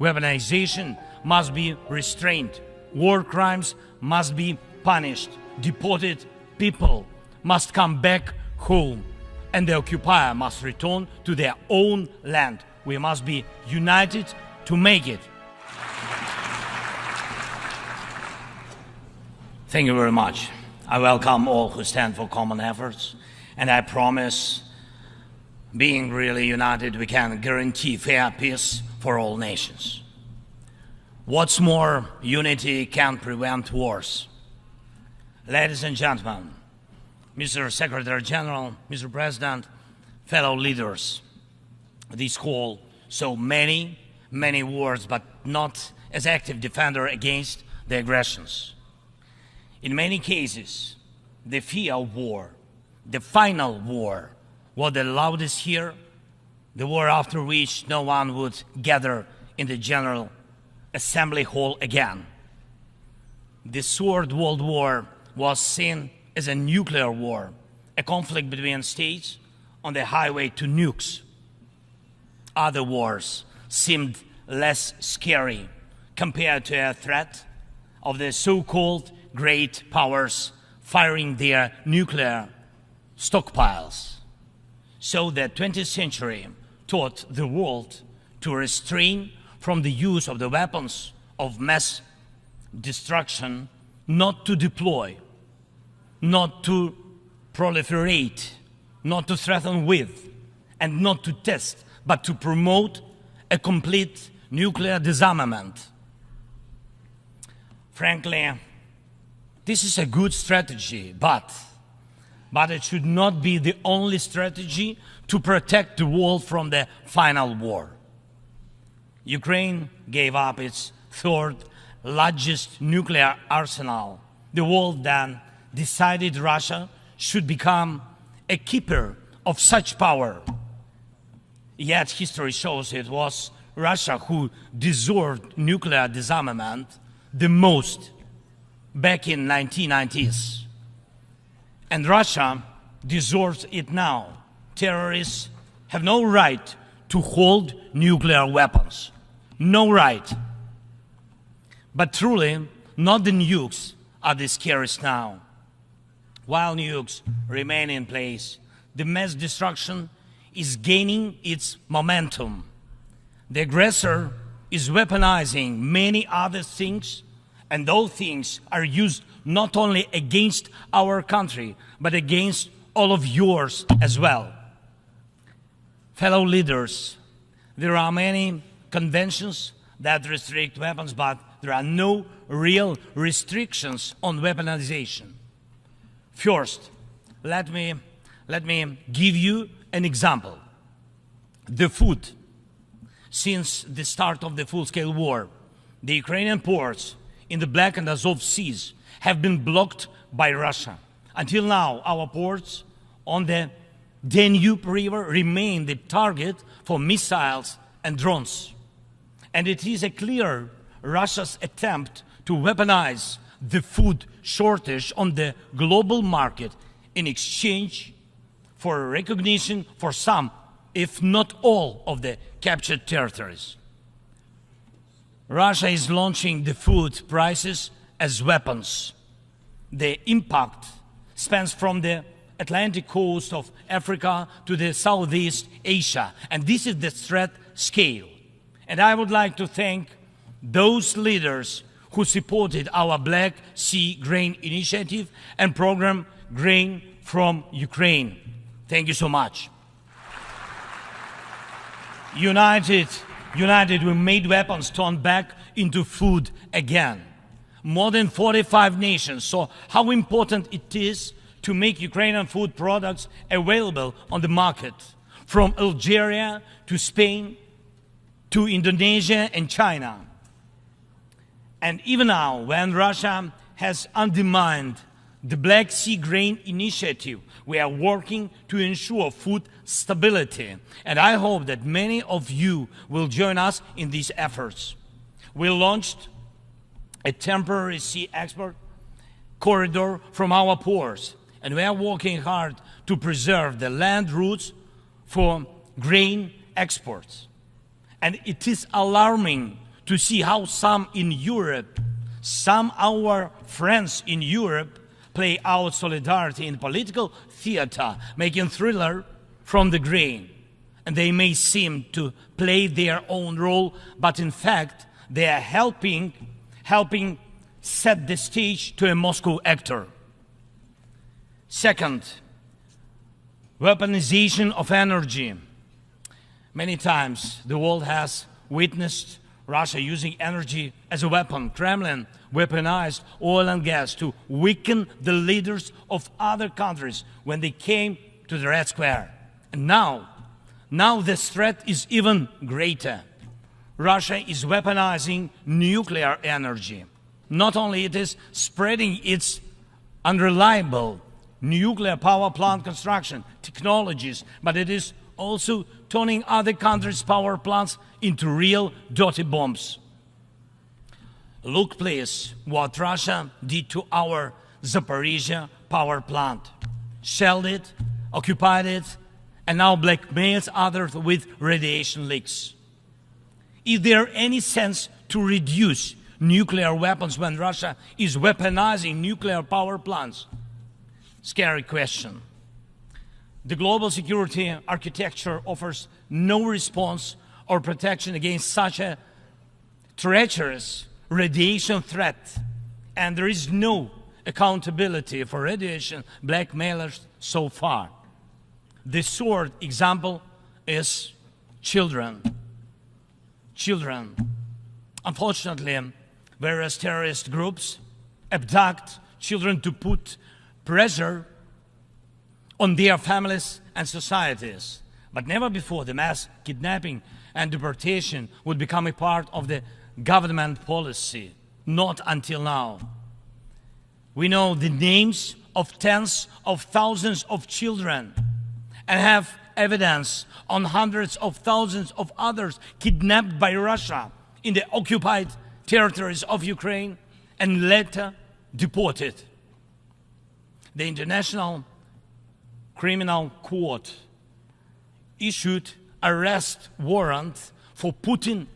Weaponization must be restrained. War crimes must be punished. Deported people must come back home, and the occupier must return to their own land. We must be united to make it. Thank you very much. I welcome all who stand for common efforts, and I promise, being really united, we can guarantee fair peace for all nations. What's more, unity can prevent wars. Ladies and gentlemen, Mr. Secretary General, Mr. President, fellow leaders, this call so many wars, but not as active defender against the aggressions. In many cases, the fear of war, the final war, was the loudest here, the war after which no one would gather in the General Assembly Hall again. The Third World War was seen as a nuclear war, a conflict between states on the highway to nukes. Other wars seemed less scary compared to a threat of the so-called great powers firing their nuclear stockpiles. So the 20th century taught the world to restrain from the use of the weapons of mass destruction, not to deploy, not to proliferate, not to threaten with, and not to test, but to promote a complete nuclear disarmament. Frankly, this is a good strategy, but it should not be the only strategy to protect the world from the final war. Ukraine gave up its third largest nuclear arsenal. The world then decided Russia should become a keeper of such power. Yet history shows it was Russia who deserved nuclear disarmament the most back in 1990s. And Russia deserves it now. Terrorists have no right to hold nuclear weapons. No right. But truly, not the nukes are the scariest now. While nukes remain in place, the mass destruction is gaining its momentum. The aggressor is weaponizing many other things, and those things are used not only against our country, but against all of yours as well. Fellow leaders, there are many conventions that restrict weapons, but there are no real restrictions on weaponization. First, let me give you an example. The food. Since the start of the full-scale war, the Ukrainian ports in the Black and Azov seas have been blocked by Russia. Until now, our ports on the Danube River remain the target for missiles and drones. And it is a clear Russia's attempt to weaponize the food shortage on the global market in exchange for recognition for some, if not all, of the captured territories. Russia is launching the food prices as weapons. The impact spans from the Atlantic coast of Africa to the Southeast Asia, and this is the threat scale. And I would like to thank those leaders who supported our Black Sea Grain Initiative and program Grain from Ukraine. Thank you so much. United, we made weapons turn back into food again. More than 45 nations saw how important it is to make Ukrainian food products available on the market, from Algeria to Spain to Indonesia and China. And even now, when Russia has undermined the Black Sea Grain Initiative, we are working to ensure food stability. And I hope that many of you will join us in these efforts. We launched a temporary sea export corridor from our ports, and we are working hard to preserve the land routes for grain exports. And it is alarming to see how some in Europe, some our friends in Europe, play out solidarity in political theater, making thriller from the grain. And they may seem to play their own role, but in fact, they are helping set the stage to a Moscow actor. Second, weaponization of energy. Many times the world has witnessed Russia using energy as a weapon. Kremlin weaponized oil and gas to weaken the leaders of other countries when they came to the Red Square. And now this threat is even greater. Russia is weaponizing nuclear energy. Not only it is spreading its unreliable nuclear power plant construction technologies, but it is also turning other countries' power plants into real dirty bombs. Look, please, what Russia did to our Zaporizhia power plant. Shelled it, occupied it, and now blackmails others with radiation leaks. Is there any sense to reduce nuclear weapons when Russia is weaponizing nuclear power plants? Scary question. The global security architecture offers no response or protection against such a treacherous radiation threat, and there is no accountability for radiation blackmailers so far. The short example is children. Children. Unfortunately, various terrorist groups abduct children to put pressure on their families and societies. But never before the mass kidnapping and deportation would become a part of the government policy. Not until now. We know the names of tens of thousands of children and have evidence on hundreds of thousands of others kidnapped by Russia in the occupied territories of Ukraine and later deported. The International Criminal Court issued arrest warrant for Putin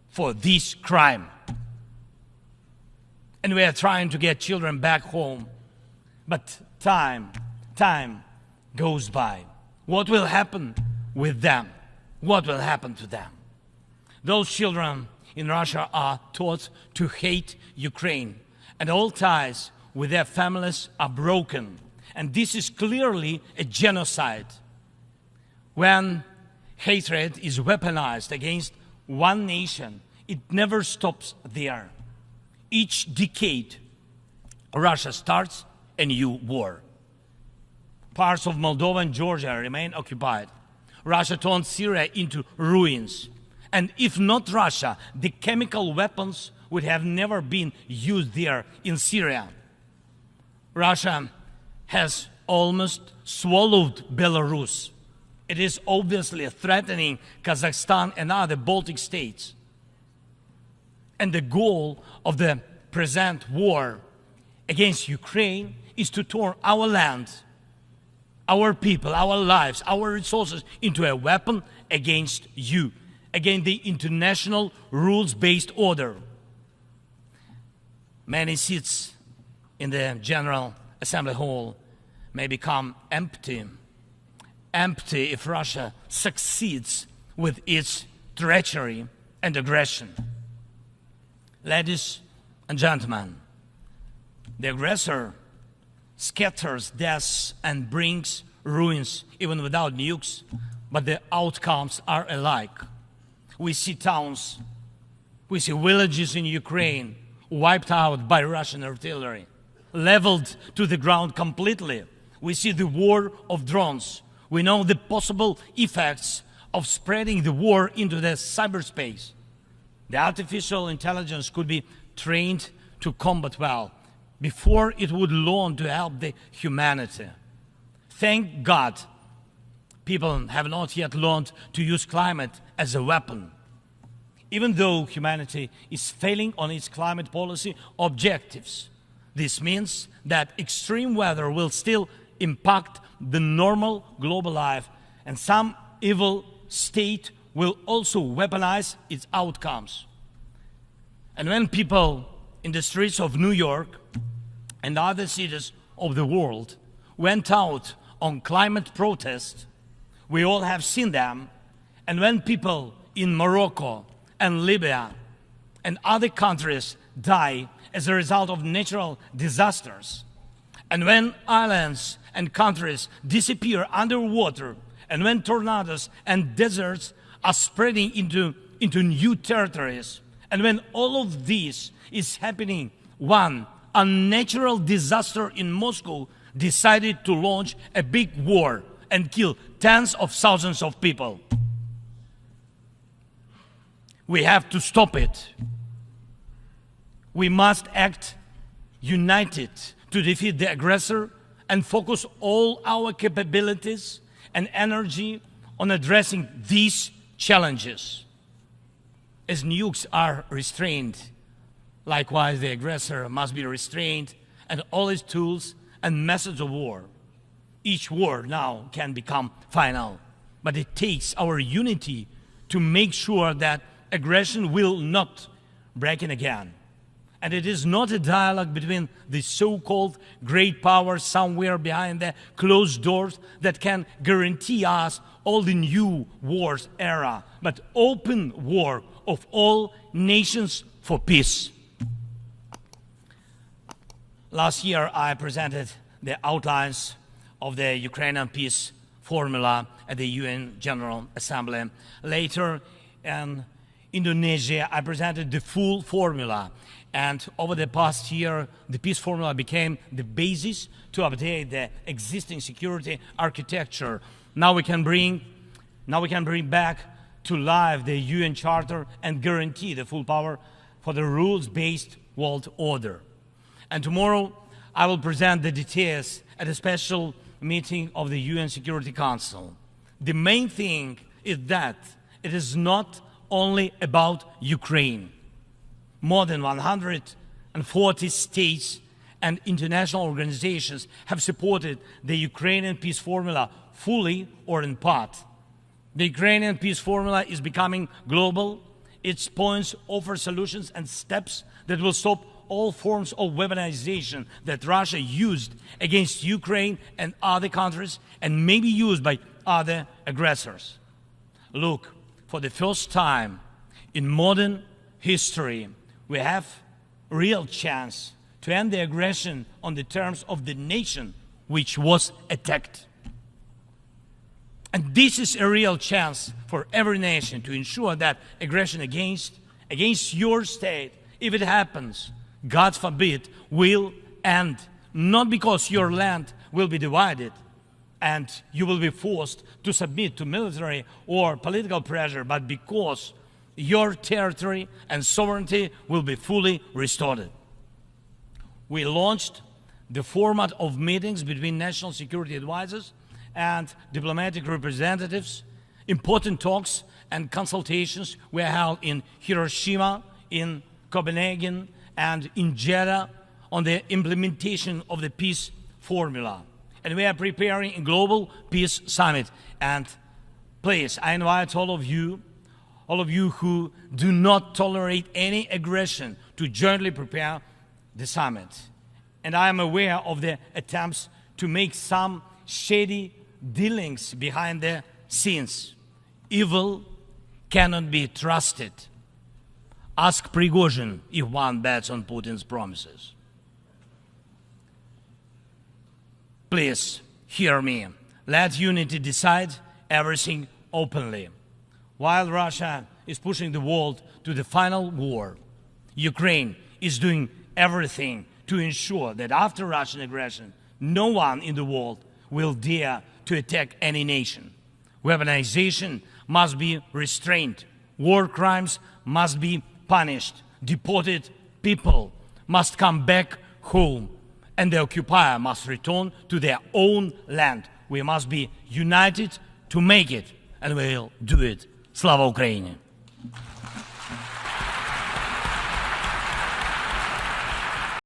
for this crime. And we are trying to get children back home. But time goes by. What will happen with them? What will happen to them? Those children in Russia are taught to hate Ukraine, and all ties with their families are broken. And this is clearly a genocide. When hatred is weaponized against one nation, it never stops there. Each decade, Russia starts a new war. Parts of Moldova and Georgia remain occupied. Russia turned Syria into ruins. And if not Russia, the chemical weapons would have never been used there in Syria. Russia has almost swallowed Belarus. It is obviously threatening Kazakhstan and other Baltic states. And the goal of the present war against Ukraine is to turn our land, our people, our lives, our resources into a weapon against you, against the international rules-based order. Many seats in the General Assembly Hall may become empty if Russia succeeds with its treachery and aggression. Ladies and gentlemen, the aggressor scatters deaths and brings ruins even without nukes, but the outcomes are alike. We see towns, we see villages in Ukraine wiped out by Russian artillery, leveled to the ground completely. We see the war of drones. We know the possible effects of spreading the war into the cyberspace. The artificial intelligence could be trained to combat well before it would learn to help the humanity. Thank God, people have not yet learned to use climate as a weapon. Even though humanity is failing on its climate policy objectives, this means that extreme weather will still impact the normal global life, and some evil state will also weaponize its outcomes. And when people in the streets of New York and other cities of the world went out on climate protest, we all have seen them. And when people in Morocco and Libya and other countries die as a result of natural disasters, and when islands and countries disappear underwater, and when tornadoes and deserts are spreading into new territories, and when all of this is happening, one unnatural disaster in Moscow decided to launch a big war and kill tens of thousands of people. We have to stop it. We must act united to defeat the aggressor and focus all our capabilities and energy on addressing these challenges. As nukes are restrained, likewise the aggressor must be restrained, and all his tools and methods of war. Each war now can become final, but it takes our unity to make sure that aggression will not break in again. And it is not a dialogue between the so-called great powers somewhere behind the closed doors that can guarantee us all the new wars era, but open war of all nations for peace. Last year, I presented the outlines of the Ukrainian peace formula at the UN General Assembly. Later, in Indonesia, I presented the full formula. And over the past year, the peace formula became the basis to update the existing security architecture. Now we can bring back to life the UN Charter and guarantee the full power for the rules-based world order. And tomorrow, I will present the details at a special meeting of the UN Security Council. The main thing is that it is not only about Ukraine. More than 140 states and international organizations have supported the Ukrainian peace formula fully or in part. The Ukrainian peace formula is becoming global. Its points offer solutions and steps that will stop all forms of weaponization that Russia used against Ukraine and other countries and may be used by other aggressors. Look, for the first time in modern history, we have a real chance to end the aggression on the terms of the nation which was attacked. And this is a real chance for every nation to ensure that aggression against your state, if it happens, God forbid, will end. Not because your land will be divided and you will be forced to submit to military or political pressure, but because your territory and sovereignty will be fully restored. We launched the format of meetings between national security advisors and diplomatic representatives. Important talks and consultations were held in Hiroshima, in Copenhagen, and in Jeddah on the implementation of the peace formula. And we are preparing a global peace summit. And please, I invite all of you who do not tolerate any aggression to jointly prepare the summit. And I am aware of the attempts to make some shady dealings behind the scenes. Evil cannot be trusted. Ask Prigozhin if one bets on Putin's promises. Please, hear me. Let unity decide everything openly. While Russia is pushing the world to the final war, Ukraine is doing everything to ensure that after Russian aggression, no one in the world will dare to attack any nation. Weaponization must be restrained. War crimes must be punished. Deported people must come back home. And the occupier must return to their own land. We must be united to make it. And we'll do it. Slava Ukraini!